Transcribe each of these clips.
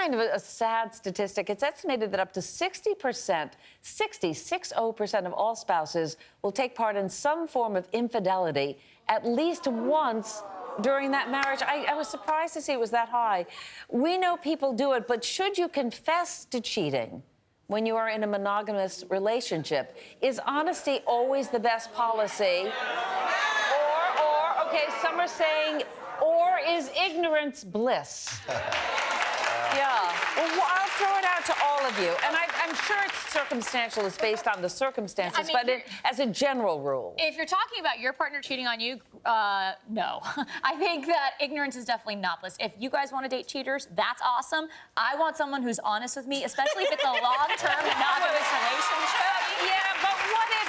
kind of a sad statistic. It's estimated that up to 60%, 60% of all spouses will take part in some form of infidelity at least once during that marriage. I was surprised to see it was that high. We know people do it, but should you confess to cheating when you are in a monogamous relationship? Is honesty always the best policy? Or okay, some are saying, or is ignorance bliss? Yeah. Well, I'll throw it out to all of you. And I'm sure it's circumstantial. It's based on the circumstances, but as a general rule. If you're talking about your partner cheating on you, no. I think that ignorance is definitely not bliss. If you guys want to date cheaters, that's awesome. I want someone who's honest with me, especially if it's a long-term monogamous relationship. Yeah, but what if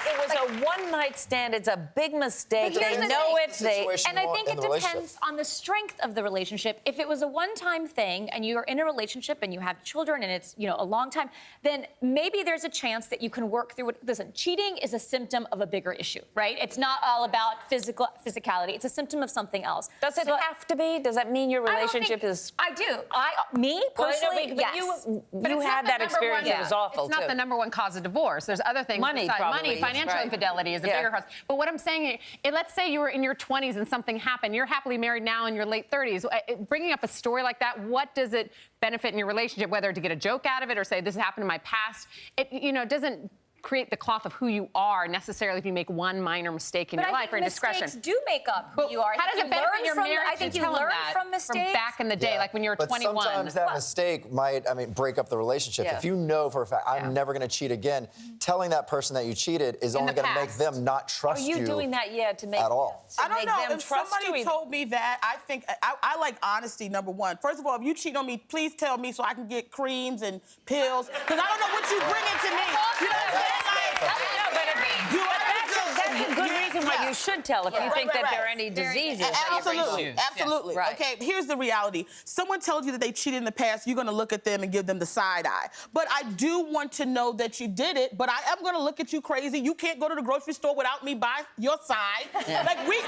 it was a one-night stand? It's a big mistake. They know it. And I think it depends on the strength of the relationship. If it was a one-time thing and you're in a relationship and you have children and it's, you know, a long time, then maybe there's a chance that you can work through it. Listen, cheating is a symptom of a bigger issue, right? It's not all about physicality. It's a symptom of something else. Does it have to be? Does that mean your relationship is? I do. Me personally, yes. But you had that experience. It was awful. It's not the number one cause of divorce. There's other things. Money, Money, financial infidelity is a bigger cause. But what I'm saying is, let's say you were in your 20s and something happened. You're happily married now in your late 30s. Bringing up a story like that, what does it benefit in your relationship? Whether to get a joke out of it or say this happened in my past, it doesn't create the cloth of who you are necessarily if you make one minor mistake in your life or indiscretion. Mistakes do make up who you are. How does it benefit your marriage? I think you learn from mistakes. From back in the day, like when you were 21. But sometimes that mistake might, break up the relationship. Yeah. If you know for a fact, I'm never going to cheat again, telling that person that you cheated is only going to make them not trust you. Are you doing that yet to make at all? I don't know. If somebody told me that, I think I like honesty, number one. First of all, if you cheat on me, please tell me so I can get creams and pills, because I don't know what you bring into me. You know what I'm saying? That's a good reason why you should tell if you think that there are any diseases. Absolutely. Right. Okay, here's the reality. Someone tells you that they cheated in the past, you're going to look at them and give them the side eye. But I do want to know that you did it, but I am going to look at you crazy. You can't go to the grocery store without me by your side. Like, we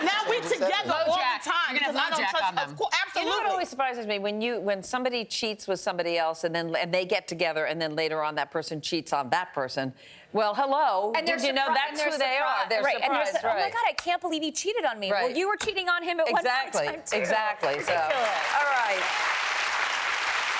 together all the time. You're going to have LoJack on them. Of course, absolutely. You know what always surprises me? When somebody cheats with somebody else and they get together and then later on that person cheats on that person. Well, hello. And did you know that's who they are? They're surprised, oh my God, I can't believe he cheated on me. Right. Well, you were cheating on him at one time too. Exactly. So, all right.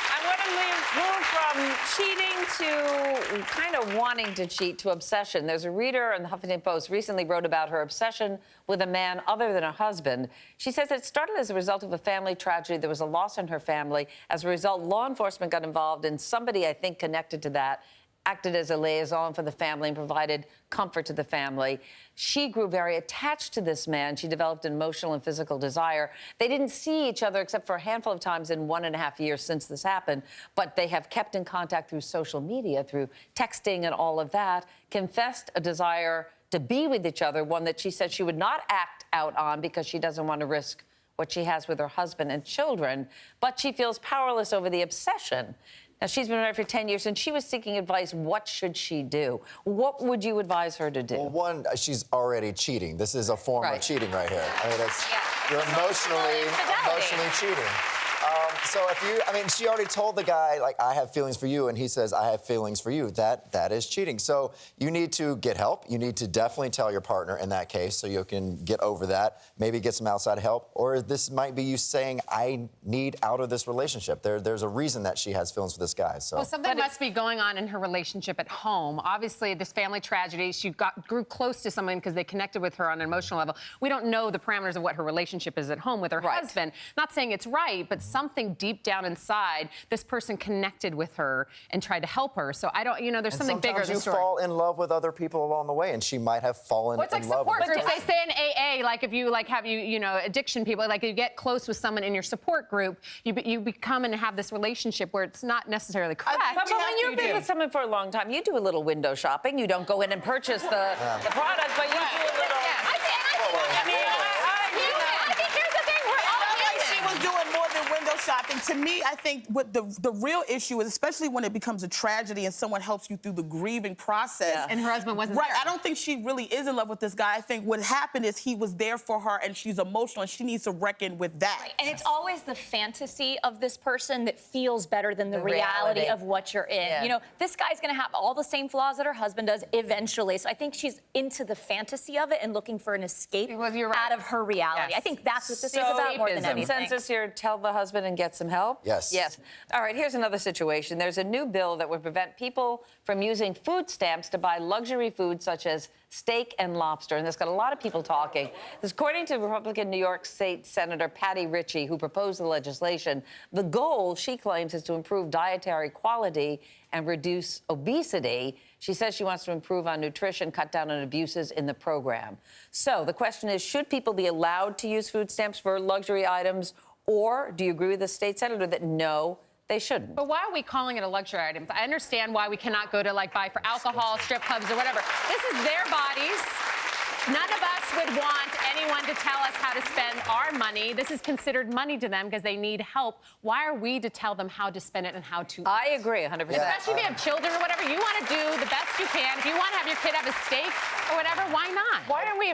I want to move from cheating to kind of wanting to cheat to obsession. There's a reader in the Huffington Post recently wrote about her obsession with a man other than her husband. She says it started as a result of a family tragedy. There was a loss in her family. As a result, law enforcement got involved, and somebody, I think, connected to that acted as a liaison for the family and provided comfort to the family. She grew very attached to this man. She developed an emotional and physical desire. They didn't see each other except for a handful of times in 1.5 years since this happened, but they have kept in contact through social media, through texting and all of that, confessed a desire to be with each other, one that she said she would not act out on because she doesn't want to risk what she has with her husband and children, but she feels powerless over the obsession. Now, she's been married for 10 years, and she was seeking advice. What should she do? What would you advise her to do? Well, one, she's already cheating. This is a form of cheating right here. You're emotionally cheating. So she already told the guy, like, I have feelings for you, and he says, I have feelings for you. That is cheating. So you need to get help. You need to definitely tell your partner in that case so you can get over that, maybe get some outside help. Or this might be you saying, I need out of this relationship. There's a reason that she has feelings for this guy. So. Well, something must be going on in her relationship at home. Obviously, this family tragedy, she grew close to someone because they connected with her on an emotional level. We don't know the parameters of what her relationship is at home with her husband. Not saying it's right, but something deep down inside, this person connected with her and tried to help her. So I don't, there's something bigger than the story. You fall in love with other people along the way, and she might have fallen in love with groups. They say in AA, like if you have addiction people, like you get close with someone in your support group, you become and have this relationship where it's not necessarily correct. But when you've been with someone for a long time, you do a little window shopping. You don't go in and purchase the product, but you do a little. She was doing more than window shopping to me, I think what the real issue is, especially when it becomes a tragedy and someone helps you through the grieving process. Yeah. And her husband wasn't right. there. I don't think she really is in love with this guy. I think what happened is he was there for her and she's emotional and she needs to reckon with that. Right. And it's always the fantasy of this person that feels better than the reality of what you're in. Yeah. You know, this guy's gonna have all the same flaws that her husband does eventually. So I think she's into the fantasy of it and looking for an escape out of her reality. Yes. I think that's what this is So, about more than anything. consensus here, tell the husband and get some help? Yes. Yes. All right, here's another situation. There's a new bill that would prevent people from using food stamps to buy luxury foods such as steak and lobster, and this got a lot of people talking. This, according to Republican New York State Senator Patty Ritchie, who proposed the legislation, the goal, she claims, is to improve dietary quality and reduce obesity. She says she wants to improve on nutrition, cut down on abuses in the program. So the question is, should people be allowed to use food stamps for luxury items, or do you agree with the state senator that no, they shouldn't? But why are we calling it a luxury item? I understand why we cannot go to, like, buy for alcohol, strip clubs, or whatever. This is their bodies. None of us would want anyone to tell us how to spend our money. This is considered money to them because they need help. Why are we to tell them how to spend it and how to eat? I agree 100%. Especially if you have children or whatever. You want to do the best you can. If you want to have your kid have a steak or whatever, why not? Why aren't we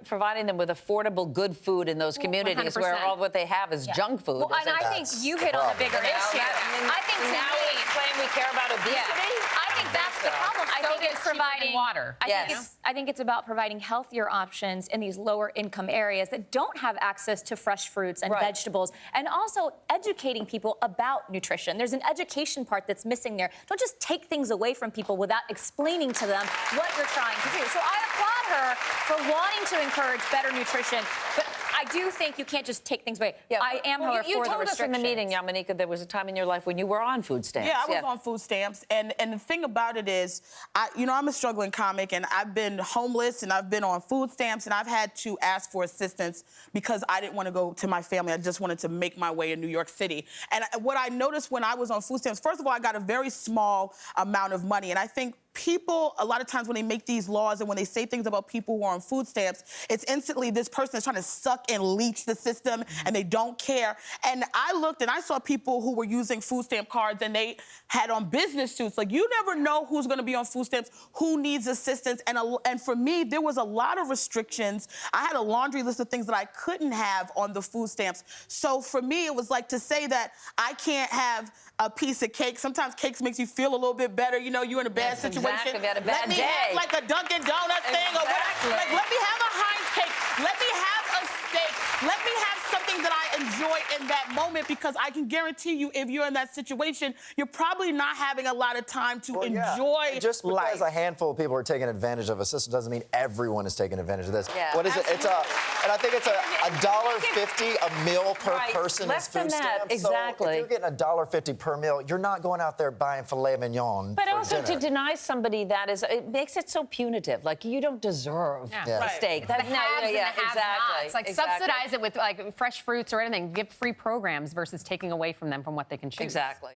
providing them with affordable, good food in those communities 100%. where all what they have is junk food? Well, and I think you hit on the bigger issue. I think to now me, we claim we care about obesity? I think that's the problem. I think it's providing water. I think it's about providing healthier options in these lower income areas that don't have access to fresh fruits and vegetables, and also educating people about nutrition. There's an education part that's missing there. Don't just take things away from people without explaining to them what you're trying to do. So I applaud her for wanting to encourage better nutrition, but I do think you can't just take things away. Yeah. I am, however, you for the told us in the restrictions. meeting, Yamanika, there was a time in your life when you were on food stamps. Yeah, I was on food stamps, and the thing about it is, I'm a struggling comic, and I've been homeless, and I've been on food stamps, and I've had to ask for assistance because I didn't want to go to my family. I just wanted to make my way in New York City. And what I noticed when I was on food stamps, first of all, I got a very small amount of money, and I think people, a lot of times when they make these laws and when they say things about people who are on food stamps, it's instantly this person is trying to suck and leech the system and they don't care. And I looked and I saw people who were using food stamp cards and they had on business suits. Like, you never know who's gonna be on food stamps, who needs assistance. And for me, there was a lot of restrictions. I had a laundry list of things that I couldn't have on the food stamps. So for me, it was like to say that I can't have a piece of cake. Sometimes cakes makes you feel a little bit better. You know, you're in a bad situation. Exactly. If you had a bad let me day. have like a Dunkin' Donuts thing or whatever. Like, let me have a Heinz cake. Let me have a steak. Let me have something that I enjoy in that moment, because I can guarantee you, if you're in that situation, you're probably not having a lot of time to enjoy Just because life. a handful of people are taking advantage of a system doesn't mean everyone is taking advantage of this. Yeah, what is it? It's and I think it's $1.50 a meal per person Less is food than that, stamps. exactly. So if you're getting $1.50 per meal, you're not going out there buying filet mignon. But for also dinner. to deny somebody that is, it makes it so punitive. Like, you don't deserve a steak. The haves and the have-nots. Like, exactly. subsidize it with, like, fresh fruits or anything. Give free programs versus taking away from them from what they can choose. Exactly.